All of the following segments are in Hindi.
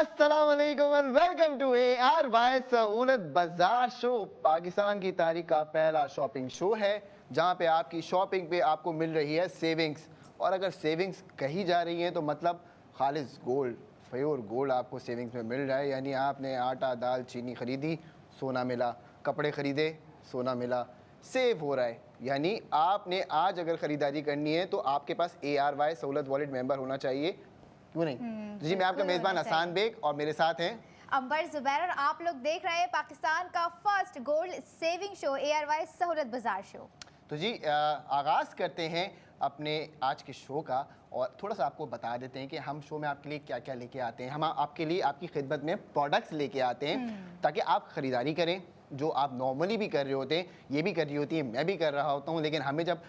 अस्सलाम वालेकुम एंड वेलकम टू ARY सहूलत बाजार शो। पाकिस्तान की तारीख का पहला शॉपिंग शो है जहां पे आपकी शॉपिंग पे आपको मिल रही है सेविंग्स। और अगर सेविंग्स कही जा रही है तो मतलब खालिस गोल्ड, प्योर गोल्ड आपको सेविंग्स में मिल रहा है। यानी आपने आटा दाल चीनी खरीदी, सोना मिला, कपड़े खरीदे, सोना मिला, सेव हो रहा है। यानी आपने आज अगर खरीदारी करनी है तो आपके पास ARY सहूलत वॉलेट मेंबर होना चाहिए, क्यों नहीं? तो जी मैं आपका मेज़बान हसान बेग और मेरे साथ हैं अंबर जुबैर और आप लोग देख रहे हैं पाकिस्तान का first gold saving show ARY सहूलत बाजार शो। तो जी आगाज़ करते हैं अपने आज के शो का और थोड़ा सा आपको बता देते हैं कि हम शो में आपके लिए क्या क्या लेके आते हैं। हम आपके लिए आपकी खिदमत में प्रोडक्ट्स लेके आते हैं ताकि आप ख़रीदारी करें, जो आप नॉर्मली भी कर रहे होते हैं, ये भी कर रही होती है, मैं भी कर रहा होता हूँ। लेकिन हमें जब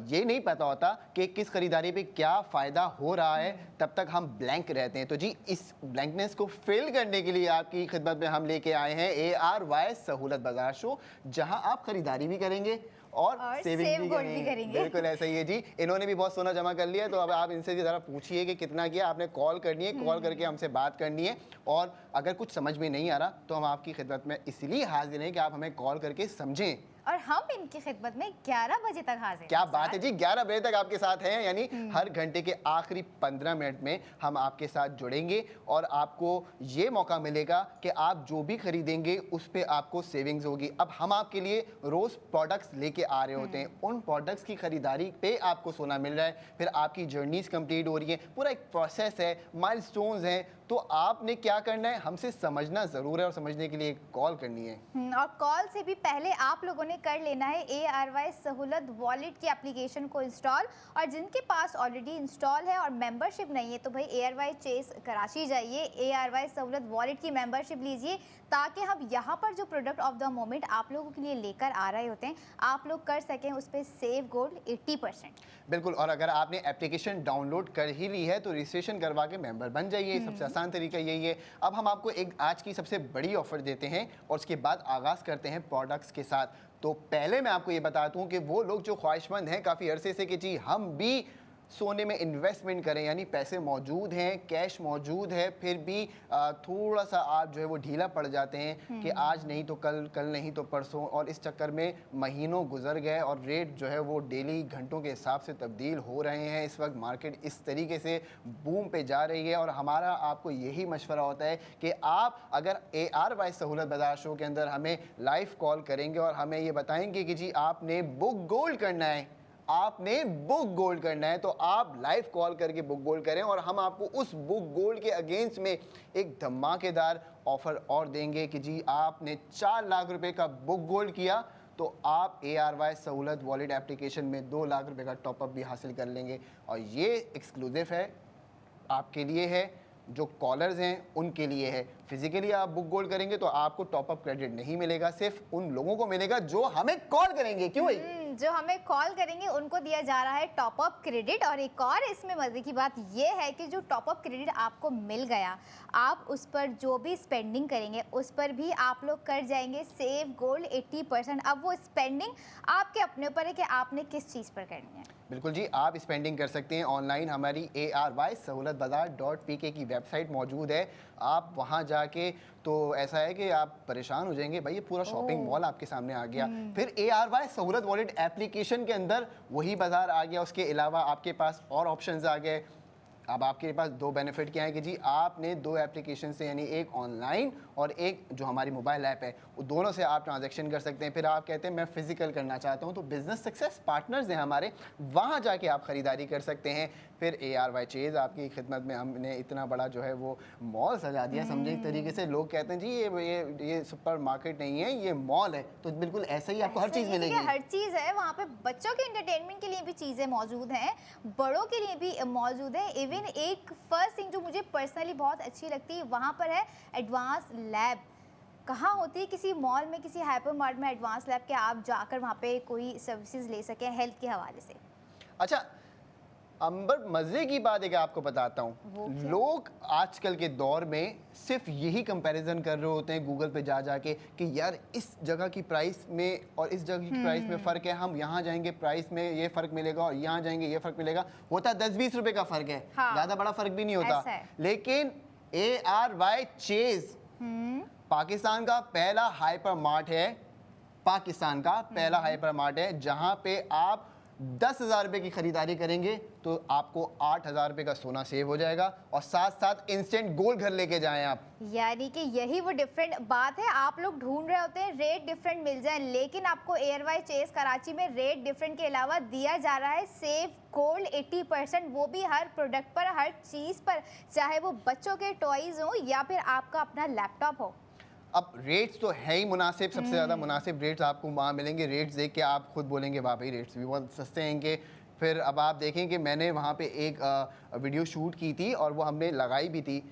ये नहीं पता होता कि किस खरीदारी पे क्या फ़ायदा हो रहा है, तब तक हम ब्लैंक रहते हैं। तो जी इस ब्लैंकनेस को फिल करने के लिए आपकी खिदमत में हम लेके आए हैं ARY सहूलत बाजार शो, जहाँ आप खरीदारी भी करेंगे और सेविंग भी करेंगे। बिल्कुल ऐसा ही है जी। इन्होंने भी बहुत सोना जमा कर लिया, तो अब आप इनसे भी ज़रा पूछिए कि कितना किया। आपने कॉल करनी है, कॉल करके हमसे बात करनी है। और अगर कुछ समझ में नहीं आ रहा तो हम आपकी खिदमत में इसलिए हाजिर हैं कि आप हमें कॉल करके समझें। और हम इनकी खिदमत में 11 बजे तक हाजिर हैं। क्या बात है जी, 11 बजे तक आपके साथ हैं। यानी हर घंटे के आखिरी 15 मिनट में हम आपके साथ जुड़ेंगे और आपको ये मौका मिलेगा कि आप जो भी खरीदेंगे उस पे आपको सेविंग्स होगी। अब हम आपके लिए रोज़ प्रोडक्ट्स लेके आ रहे होते हैं, उन प्रोडक्ट्स की खरीदारी पे आपको सोना मिल रहा है, फिर आपकी जर्नीज कंप्लीट हो रही है, पूरा एक प्रोसेस है, माइलस्टोन्स हैं। तो आपने क्या करना है, हमसे समझना ज़रूर है और समझने के लिए कॉल करनी है। और कॉल से भी पहले आप लोगों ने कर लेना है ARY सहूलत वॉलेट की एप्लीकेशन को इंस्टॉल। और जिनके पास ऑलरेडी इंस्टॉल है और मेंबरशिप नहीं है तो भाई ARY चेस कराची जाइए, ARY सहूलत वॉलेट की मेंबरशिप लीजिए, ताकि हम यहाँ पर जो प्रोडक्ट ऑफ द मोमेंट आप लोगों के लिए लेकर आ रहे होते हैं आप लोग कर सकें उस पर सेव गोल्ड 80%। बिल्कुल। और अगर आपने एप्लीकेशन डाउनलोड कर ही ली है तो रजिस्ट्रेशन करवा के मेंबर बन जाइए। सबसे आसान तरीका यही है। अब हम आपको एक आज की सबसे बड़ी ऑफर देते हैं और उसके बाद आगाज़ करते हैं प्रोडक्ट्स के साथ। तो पहले मैं आपको ये बताता हूँ कि वो लोग जो ख्वाहिशमंद हैं काफ़ी अरसे से कि जी हम भी सोने में इन्वेस्टमेंट करें, यानी पैसे मौजूद हैं, कैश मौजूद है, फिर भी थोड़ा सा आप जो है वो ढीला पड़ जाते हैं कि आज नहीं तो कल, कल नहीं तो परसों, और इस चक्कर में महीनों गुजर गए और रेट जो है वो डेली घंटों के हिसाब से तब्दील हो रहे हैं। इस वक्त मार्केट इस तरीके से बूम पे जा रही है और हमारा आपको यही मशवरा होता है कि आप अगर ARY सहूलत बाजार शो के अंदर हमें लाइव कॉल करेंगे और हमें ये बताएंगे कि जी आपने बुक गोल्ड करना है, आपने बुक गोल्ड करना है, तो आप लाइव कॉल करके बुक गोल्ड करें और हम आपको उस बुक गोल्ड के अगेंस्ट में एक धमाकेदार ऑफर और देंगे कि जी आपने 4 लाख रुपए का बुक गोल्ड किया तो आप ARY सहूलत वॉलेट एप्लीकेशन में 2 लाख रुपए का टॉपअप भी हासिल कर लेंगे। और ये एक्सक्लूसिव है, आपके लिए है, जो कॉलर्स हैं उनके लिए है। फिजिकली आप बुक गोल्ड करेंगे तो आपको टॉपअप क्रेडिट नहीं मिलेगा, सिर्फ उन लोगों को मिलेगा जो हमें कॉल करेंगे। क्यों भाई? जो हमें कॉल करेंगे उनको दिया जा रहा है टॉपअप क्रेडिट। और एक और इसमें मजे की बात यह है कि जो टॉपअप क्रेडिट आपको मिल गया, आप उस पर जो भी स्पेंडिंग करेंगे उस पर भी आप लोग कर जाएंगे सेव गोल्ड 80%। अब वो स्पेंडिंग आपके अपने ऊपर है कि आपने किस चीज़ पर करनी है। बिल्कुल जी, आप स्पेंडिंग कर सकते हैं ऑनलाइन। हमारी ARY सहूलत बाजार .pk की वेबसाइट मौजूद है। आप वहां जाके तो ऐसा है कि आप परेशान हो जाएंगे, भाई ये पूरा शॉपिंग मॉल आपके सामने आ गया। फिर ARY सहूलत वॉलेट एप्लीकेशन के अंदर वही बाजार आ गया। उसके अलावा आपके पास और ऑप्शंस आ गए। अब आपके पास 2 बेनिफिट क्या है कि जी आपने 2 एप्लीकेशन से, यानी एक ऑनलाइन और एक जो हमारी मोबाइल ऐप है, वो दोनों से आप ट्रांजैक्शन कर सकते हैं। फिर आप कहते हैं मैं फिजिकल करना चाहता हूं, तो बिजनेस सक्सेस पार्टनर्स हैं हमारे, वहां जाके आप खरीदारी कर सकते हैं। फिर ARY चेज आपकी खिदमत में हमने इतना बड़ा जो है वो मॉल सजा दिया, समझे एक तरीके से। लोग कहते हैं जी ये सुपर मार्केट नहीं है, ये मॉल है। तो बिल्कुल ऐसा ही आपको हर चीज़ मिलेगी। हर चीज़ है वहाँ पे। बच्चों के एंटरटेनमेंट के लिए भी चीज़ें मौजूद हैं, बड़ों के लिए भी मौजूद है। इवन एक फर्स्ट थिंग जो मुझे पर्सनली बहुत अच्छी लगती है वहाँ पर है एडवांस लैब। कहाँ होती है? किसी मॉल में, किसी हाइपर मार्ट में एडवांस लैब के आप जाकर वहाँ पे कोई सर्विसेज ले सकें हेल्थ के हवाले से। अच्छा अंबर, मजे की बात है कि आपको बताता हूँ, लोग आजकल के दौर में सिर्फ यही कंपैरिजन कर रहे होते हैं गूगल पे जा जाके कि यार इस जगह की प्राइस में और इस जगह की प्राइस में फ़र्क है, हम यहाँ जाएंगे प्राइस में ये फ़र्क मिलेगा और यहाँ जाएंगे ये फ़र्क मिलेगा। होता 10-20 रुपए का फ़र्क है, ज़्यादा बड़ा फ़र्क भी नहीं होता। लेकिन ARY चेज पाकिस्तान का पहला हाइपर मार्ट है, पाकिस्तान का पहला हाइपर मार्ट है जहां पे आप 10,000 रुपये की खरीदारी करेंगे तो आपको 8,000 रुपये का सोना सेव हो जाएगा और साथ साथ इंस्टेंट गोल्ड घर लेके जाएं आप। यानी कि यही वो डिफरेंट बात है, आप लोग ढूंढ रहे होते हैं रेट डिफरेंट मिल जाए, लेकिन आपको ARY चेस कराची में रेट डिफरेंट के अलावा दिया जा रहा है सेव गोल्ड 80%, वो भी हर प्रोडक्ट पर, हर चीज़ पर, चाहे वो बच्चों के टॉयज हो या फिर आपका अपना लैपटॉप हो। अब रेट्स तो है ही मुनासिब, सबसे ज़्यादा मुनासिब रेट्स आपको वहाँ मिलेंगे। रेट्स देख के आप खुद बोलेंगे वाह भाई रेट्स भी बहुत सस्ते हैं इनके। फिर अब आप देखें कि मैंने वहाँ पे एक वीडियो शूट की थी और वो हमने लगाई भी थी।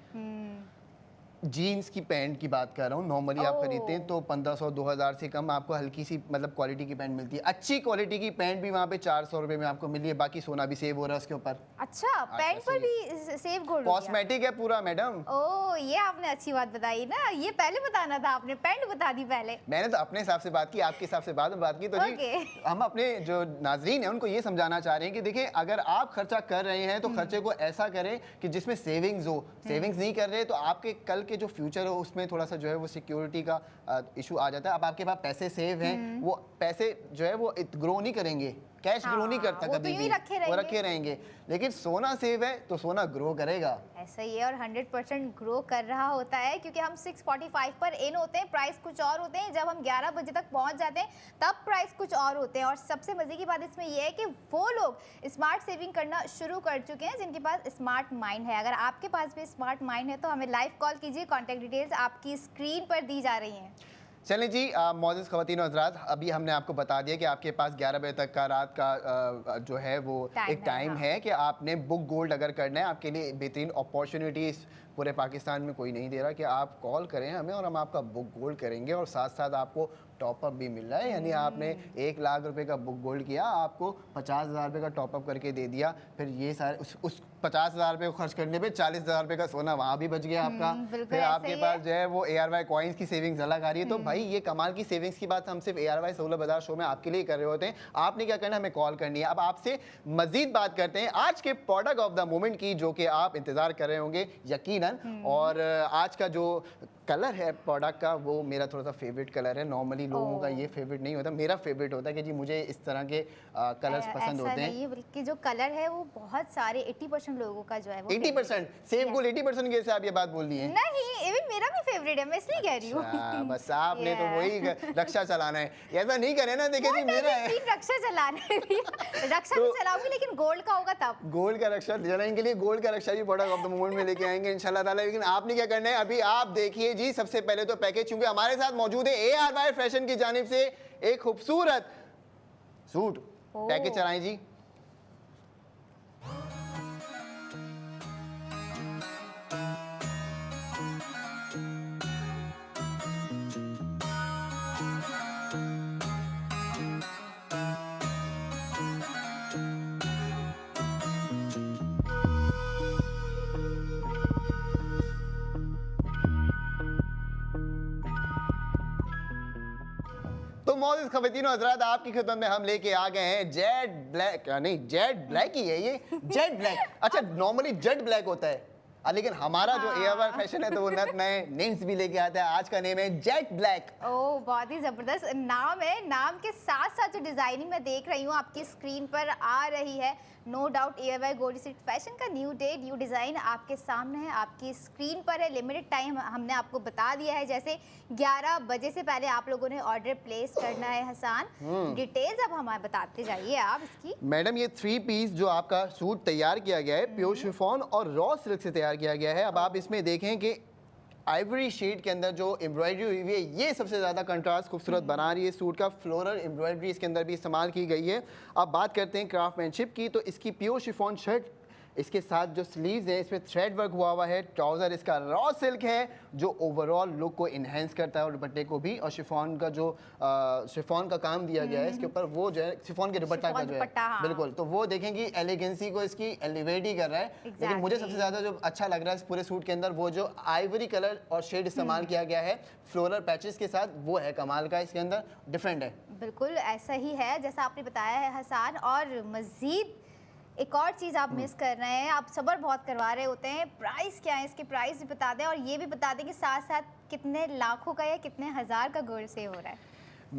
जीन्स की पैंट की बात कर रहा हूँ, नॉर्मली आप खरीदते हैं तो 1500-2000 से कम आपको हल्की सी मतलब क्वालिटी की पैंट मिलती है। अच्छी क्वालिटी की पैंट भी वहाँ पे 400 रुपये में आपको मिली है, बाकी सोना भी सेव हो रहा है उसके ऊपर। अच्छा, पैंट पर भी सेव गोल्ड? कॉस्मेटिक है पूरा मैडम। ओह, ये आपने अच्छी बात बताई ना, ये पहले बताना था आपने, पैंट बता दी पहले। मैंने तो अपने हिसाब से बात की, आपके हिसाब से बाद में बात की। तो जी हम अपने जो नाजरीन हैं उनको ये समझाना चाह रहे हैं कि देखिए अगर आप खर्चा कर रहे हैं तो खर्चे को ऐसा करें कि जिसमें सेविंग्स हो। सेविंग्स नहीं कर रहे तो आपके कल के जो फ्यूचर हो उसमें थोड़ा सा जो है वो सिक्योरिटी का इशू आ जाता है। अब आपके पास पैसे सेव हैं, वो पैसे जो है वो ग्रो नहीं करेंगे, कैश ग्रो नहीं करता वो तो कभी यूं भी, ही वो रखे रहेंगे। लेकिन सोना सेव है तो सोना ग्रो करेगा। ऐसा ही है, और 100% ग्रो कर रहा होता है क्योंकि हम 645 पर इन होते हैं, प्राइस कुछ और होते हैं। जब हम 11 बजे तक पहुंच जाते हैं तब प्राइस कुछ और होते हैं। और सबसे मजे की बात इसमें यह है कि वो लोग स्मार्ट सेविंग करना शुरू कर चुके हैं जिनके पास स्मार्ट माइंड है। अगर आपके पास भी स्मार्ट माइंड है तो हमें लाइव कॉल कीजिए, कॉन्टैक्ट डिटेल्स आपकी स्क्रीन पर दी जा रही हैं। चलें जी, मौजूद ख़वातीन और हज़रात, अभी हमने आपको बता दिया कि आपके पास 11 बजे तक का रात का जो है वो एक टाइम है कि आपने बुक गोल्ड अगर करना है। आपके लिए बेहतरीन अपॉर्चुनिटीज़ पूरे पाकिस्तान में कोई नहीं दे रहा कि आप कॉल करें हमें और हम आपका बुक गोल्ड करेंगे और साथ साथ आपको टॉपअप भी मिल रहा है। यानी आपने 1 लाख रुपए का बुक गोल्ड किया, आपको 50,000 रुपये का टॉपअप करके दे दिया। फिर ये सारे उस 50,000 रुपये को खर्च करने पे 40,000 रुपये का सोना वहाँ भी बच गया आपका। फिर आपके पास जो है वो ARY कॉइन्स की सेविंग्स अलग आ रही है। तो भाई ये कमाल की सेविंग्स की बात हम सिर्फ ARY सहूलत बाजार शो में आपके लिए कर रहे होते हैं। आपने क्या करना है, हमें कॉल करनी है। अब आपसे मजीद बात करते हैं आज के प्रोडक्ट ऑफ द मोमेंट की, जो कि आप इंतजार कर रहे होंगे यकीनन। और आज का जो कलर है प्रोडक्ट का वो मेरा थोड़ा सा फेवरेट कलर है। नॉर्मली लोगों का ये फेवरेट नहीं होता, मेरा फेवरेट होता है कि जी मुझे इस तरह के कलर्स पसंद होते हैं। बल्कि जो कलर है वो बहुत सारे 80% लोगों का जो है वो 80% सेव गोल्ड 80% कैसे आप ये बात बोल रही हैं? नहीं, इवन मेरा भी फेवरेट है, मैं इसलिए कह रही हूँ। बस आपने तो वही रक्षा चलाना है, ऐसा नहीं करे ना। देखिए जी मेरा है रक्षा चलाना है, रक्षा भी चलाऊंगी लेकिन गोल्ड का होगा तब। गोल्ड का रक्षा चलाने के लिए गोल्ड का रक्षा भी प्रोडक्ट ऑफ द मोमेंट में लेके आएंगे इंशाल्लाह ताला। लेकिन आपने क्या करना है, अभी आप देखिए जी सबसे पहले तो पैकेज, क्योंकि हमारे साथ मौजूद है ARY फैशन की जानिब से एक खूबसूरत सूट। पैकेज चलाएं जी। तो मौजूद ख़वातीन और हज़रात, आपकी खिदमत में हम लेके आ गए हैं जेड ब्लैक, नहीं जेड ब्लैक ही है ये, जेड ब्लैक। अच्छा, नॉर्मली जेड ब्लैक होता है लेकिन हमारा जो ARY फैशन है तो वो नए नेम्स भी लेके आता है। आज का नेम है जेट ब्लैक। ओह, बहुत ही जबरदस्त नाम है। नाम के साथ साथ जो डिजाइनिंग मैं देख रही हूँ आपकी स्क्रीन पर आ रही है, no doubt ARY gold seat fashion का न्यू डे न्यू डिज़ाइन आपके सामने है, आपकी स्क्रीन पर है। लिमिटेड टाइम हमने आपको बता दिया है, जैसे 11 बजे से पहले आप लोगों ने ऑर्डर प्लेस करना है। हसन, डिटेल्स अब हमें बताते जाइए आप इसकी। मैडम ये 3 पीस जो आपका सूट तैयार किया गया है प्योर शिफॉन और रॉ सिल्क से तैयार किया गया है। अब आप इसमें देखें कि आइवरी शेड के अंदर जो एम्ब्रॉयडरी हुई है ये सबसे ज़्यादा कंट्रास्ट खूबसूरत बना रही है सूट का। फ्लोरल एम्ब्रॉयडरी इसके अंदर भी इस्तेमाल की गई है। अब बात करते हैं क्राफ्टमैनशिप की, तो इसकी प्योर शिफॉन शर्ट, इसके साथ जो स्लीव्स हैं इसमें थ्रेड वर्क हुआ हुआ है। ट्राउज़र इसका रॉ सिल्क है जो ओवरऑल लुक को इन्हेंस करता है और दुपट्टे को भी। और शिफॉन का जो शिफॉन का काम दिया गया है इसके ऊपर, वो जो है शिफॉन के दुपट्टा का जो है हाँ। बिल्कुल, तो वो देखेंगे एलिगेंसी को इसकी एलिवेट ही कर रहा है। लेकिन मुझे सबसे ज़्यादा जो अच्छा लग रहा है इस पूरे सूट के अंदर, वो जो आइवरी कलर और शेड इस्तेमाल किया गया है फ्लोरल पैचेस के साथ, वो है कमाल का, इसके अंदर डिफरेंट है। बिल्कुल ऐसा ही है जैसा आपने बताया है हसन। और मज़ीद एक और चीज़ आप मिस कर रहे हैं, आप सब्र बहुत करवा रहे होते हैं। प्राइस क्या है, इसके प्राइस भी बता दें और ये भी बता दें कि साथ साथ कितने लाखों का या कितने हज़ार का गोल्ड सेव हो रहा है।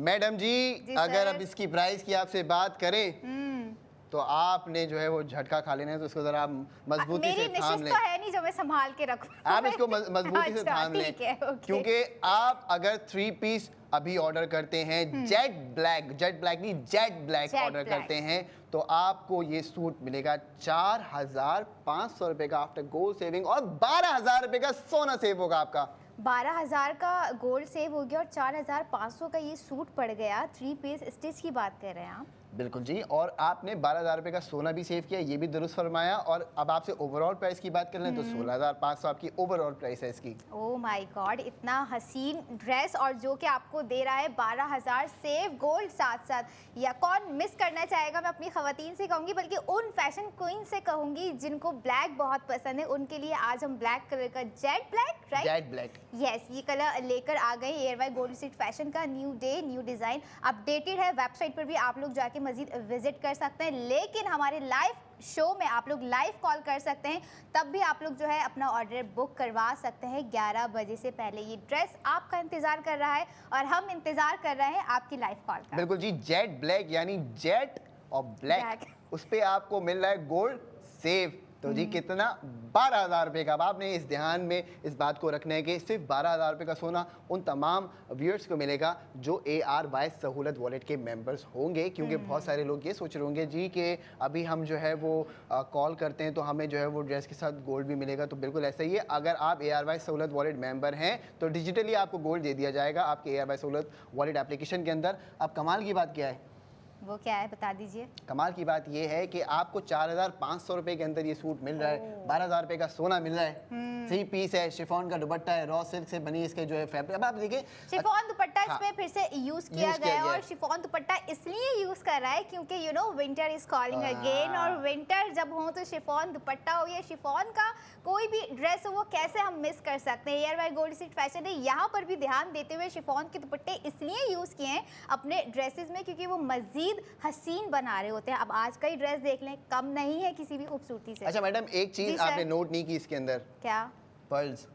मैडम जी अगर सर। अब इसकी प्राइस की आपसे बात करें तो आपने जो है वो झटका खा लेना है, तो इसको जरा आप मजबूती मेरी से थाम निशिस्त लें। तो है नहीं जो मैं संभाल के रखूं। आप इसको मजबूती से अच्छा, थाम लें, ठीक है, ओके। क्योंकि आप अगर 3 पीस अभी ऑर्डर करते हैं जेट ब्लैक नहीं jet black jet order black. करते हैं तो आपको ये सूट मिलेगा 4,500 रुपए का आफ्टर गोल्ड सेविंग और 12,000 रुपए का सोना सेव होगा आपका। 12,000 का गोल्ड सेव हो गया और 4,500 का ये सूट पड़ गया। 3 पीस स्टिच की बात कर रहे हैं आप। बिल्कुल जी, और आपने 12,000 रुपए का सोना भी सेव किया, ये भी दुरुस्त फरमाया। और अब आपसे ओवरऑल प्राइस की बात कर लें तो 16,500 आपकी ओवरऑल प्राइस है इसकी। ओह माय गॉड, इतना हसीन ड्रेस और जो कि आपको दे रहा है 12,000 सेव गोल्ड साथ साथ। या कौन मिस करना चाहेगा, मैं अपनी खवातीन से कहूँगी, बल्कि उन फैशन क्वीन से कहूँगी जिनको ब्लैक बहुत पसंद है, उनके लिए आज हम ब्लैक कलर का jet black, right? Jet black, yes, ये कलर लेकर आ गए एयरवाई गोल्ड स्ट्रीट फैशन का। New day new design updated है। वेबसाइट पर भी आप लोग जाके मजीद विजिट कर सकते हैं, लेकिन हमारे लाइव शो में आप लोग लाइव कॉल कर सकते हैं, तब भी आप लोग जो है अपना ऑर्डर बुक करवा सकते हैं 11 बजे से पहले। ये ड्रेस आपका इंतजार कर रहा है और हम इंतजार कर रहे हैं आपकी लाइव कॉल का। बिल्कुल जी, जेट ब्लैक यानी जेट और ब्लैक, उस पे आपको मिल रहा है गोल्ड सेव। तो जी कितना, 12,000 रुपये का। अब आपने इस ध्यान में इस बात को रखना है कि सिर्फ 12,000 रुपये का सोना उन तमाम व्यूअर्स को मिलेगा जो ARY सहूलत वॉलेट के मेंबर्स होंगे, क्योंकि बहुत सारे लोग ये सोच रहे होंगे जी कि अभी हम जो है वो कॉल करते हैं तो हमें जो है वो ड्रेस के साथ गोल्ड भी मिलेगा। तो बिल्कुल ऐसा ही है, अगर आप ARY सहूलत वॉलेट मेंबर हैं तो डिजिटली आपको गोल्ड दे दिया जाएगा आपके ARY सहूलत वॉलेट एप्लीकेशन के अंदर। अब कमाल की बात क्या है, वो क्या है बता दीजिए। कमाल की बात ये है कि आपको 4,500 रुपए के अंदर ये सूट मिल रहा है, 12,000 रुपए का सोना मिल रहा है, 3 पीस है, शिफॉन का दुपट्टा है, रॉ सिल्क से बनी इसके जो है फैब्रिक। अब आप देखिए शिफॉन दुपट्टा हाँ, इसमें फिर से यूज किया गया है और शिफॉन दुपट्टा इसलिए यूज कर रहा है क्योंकि you know winter is calling again, और विंटर जब हो तो शिफॉन दुपट्टा हो या शिफॉन का कोई भी ड्रेस हो वो कैसे हम मिस कर सकते हैं। एयरवाई गोल्ड स्ट्रीट फैशन ने यहाँ पर भी ध्यान देते हुए शिफॉन के दुपट्टे इसलिए यूज किए हैं अपने ड्रेसेस में क्योंकि वो मजीद हसीन बना रहे होते हैं। अब आज का ही ड्रेस देख लें, कम नहीं है किसी भी खूबसूरती से। अच्छा मैडम, एक जी चीज सर। आपने नोट नहीं की इसके अंदर, क्या? पर्ल्स।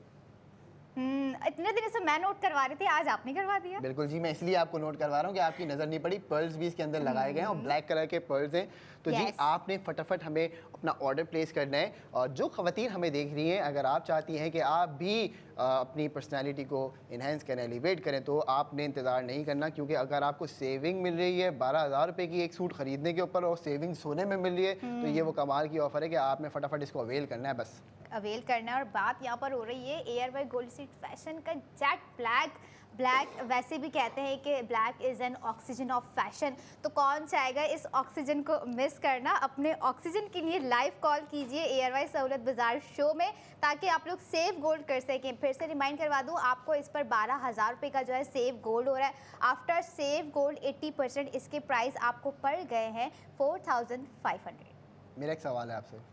इतने दिन से मैं नोट करवा रही थी, आज आपने करवा दिया। बिल्कुल जी, मैं इसलिए आपको नोट करवा रहा हूँ कि आपकी नज़र नहीं पड़ी। पर्ल्स भी इसके अंदर लगाए गए हैं और ब्लैक कलर के पर्ल्स हैं। तो जी Yes. आपने फटाफट हमें अपना ऑर्डर प्लेस करना है। और जो खवातीन हमें देख रही हैं, अगर आप चाहती हैं कि आप भी अपनी पर्सनैलिटी को इन्हेंस करें, एलिवेट करें, तो आपने इंतज़ार नहीं करना, क्योंकि अगर आपको सेविंग मिल रही है 12,000 रुपये की एक सूट ख़रीदने के ऊपर और सेविंग सोने में मिल रही है, तो ये वो कमाल की ऑफ़र है कि आपने फटाफट इसको अवेल करना है बस। अवेल करना है। और बात यहाँ पर हो रही है एयरवाई गोल्ड स्ट्रीट फैशन का जेट ब्लैक। ब्लैक वैसे भी कहते हैं कि black is an oxygen of fashion, तो कौन चाहेगा इस ऑक्सीजन को मिस करना। अपने ऑक्सीजन के लिए लाइव कॉल कीजिए एयरवाई सहूलत बाजार शो में ताकि आप लोग सेव गोल्ड कर सकें। फिर से रिमाइंड करवा दूँ आपको, इस पर 12,000 रुपये का जो है सेव गोल्ड हो रहा है। आफ्टर सेव गोल्ड 80% इसके प्राइस आपको पड़ गए हैं 4,500। मेरा एक सवाल है आपसे।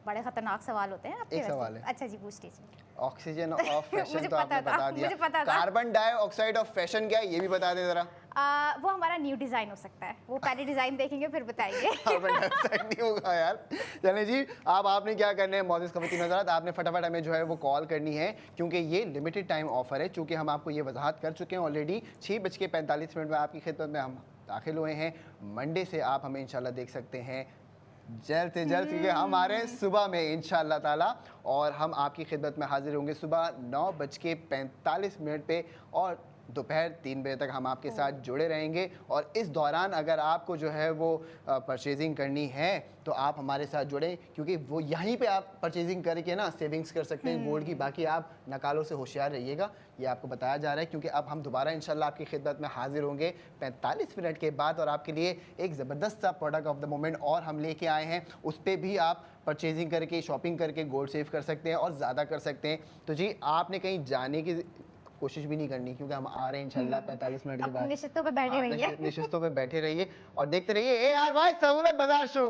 बड़े खतरनाक सवाल होते हैं आपके एक वैसे। सवाल है। अच्छा जी, पूछ लीजिए। ऑक्सीजन ऑफ फैशन मुझे तो आपने पता था, बता दिया, मुझे पता था। कार्बन डाइऑक्साइड ऑफ फैशन क्या है ये भी बता दें जरा। वो हमारा न्यू डिज़ाइन हो सकता है, वो पहले डिज़ाइन देखेंगे फिर बताएंगे। कार्बन डाइऑक्साइड नहीं होगा यार। चलें जी, अब आपने क्या करना है मौजूद खवातीन हज़रात, आपने फटाफट हमें जो है वो कॉल करनी है, क्योंकि ये लिमिटेड टाइम ऑफर है। चूँकि हम आपको ये वजाहत कर चुके हैं ऑलरेडी, 6:45 में आपकी खिदमत में हम दाखिल हुए हैं। मंडे से आप हमें इंशाल्लाह देख सकते हैं जल्द से जल्द, क्योंकि हम आ रहे हैं सुबह में इंशाल्लाह ताला, और हम आपकी खिदमत में हाजिर होंगे सुबह 9:45 पे, और दोपहर 3 बजे तक हम आपके साथ जुड़े रहेंगे। और इस दौरान अगर आपको जो है वो परचेजिंग करनी है तो आप हमारे साथ जुड़ें, क्योंकि वो यहीं पे आप परचेजिंग करके ना सेविंग्स कर सकते हैं गोल्ड की। बाकी आप नकालों से होशियार रहिएगा, ये आपको बताया जा रहा है, क्योंकि अब हम दोबारा इंशाल्लाह आपकी खिदमत में हाजिर होंगे 45 मिनट के बाद, और आपके लिए एक ज़बरदस्त सा प्रोडक्ट ऑफ द मोमेंट और हम लेके आए हैं। उस पर भी आप परचेजिंग करके, शॉपिंग करके गोल्ड सेव कर सकते हैं और ज़्यादा कर सकते हैं। तो जी आपने कहीं जाने की कोशिश भी नहीं करनी, क्योंकि हम आ रहे हैं इंशाल्लाह 45 मिनट के बाद। निश्चितों पे बैठे रहिए। निश्चितों पे बैठे रहिए और देखते रहिए ARY सहूलत बाजार शो।